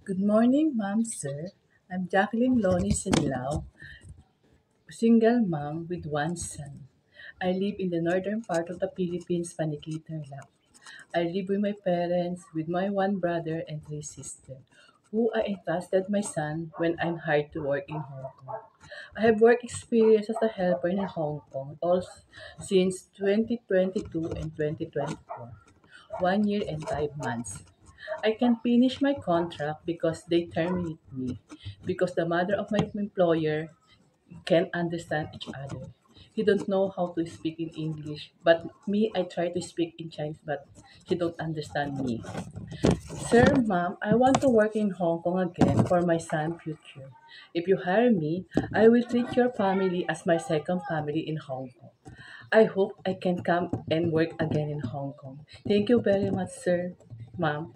Good morning, ma'am, sir. I'm Jacqueline Loni Sinlao, single mom with one son. I live in the northern part of the Philippines, Paniki, Tarlac. I live with my parents, with my one brother and three sisters, who I entrusted my son when I'm hired to work in Hong Kong. I have work experience as a helper in Hong Kong all since 2022 and 2024, 1 year and 5 months. I can finish my contract because they terminate me because the mother of my employer can understand each other. He don't know how to speak in English, but me I try to speak in Chinese, but he don't understand me. Sir, ma'am, I want to work in Hong Kong again for my son's future. If you hire me, I will treat your family as my second family in Hong Kong. I hope I can come and work again in Hong Kong. Thank you very much, sir, ma'am.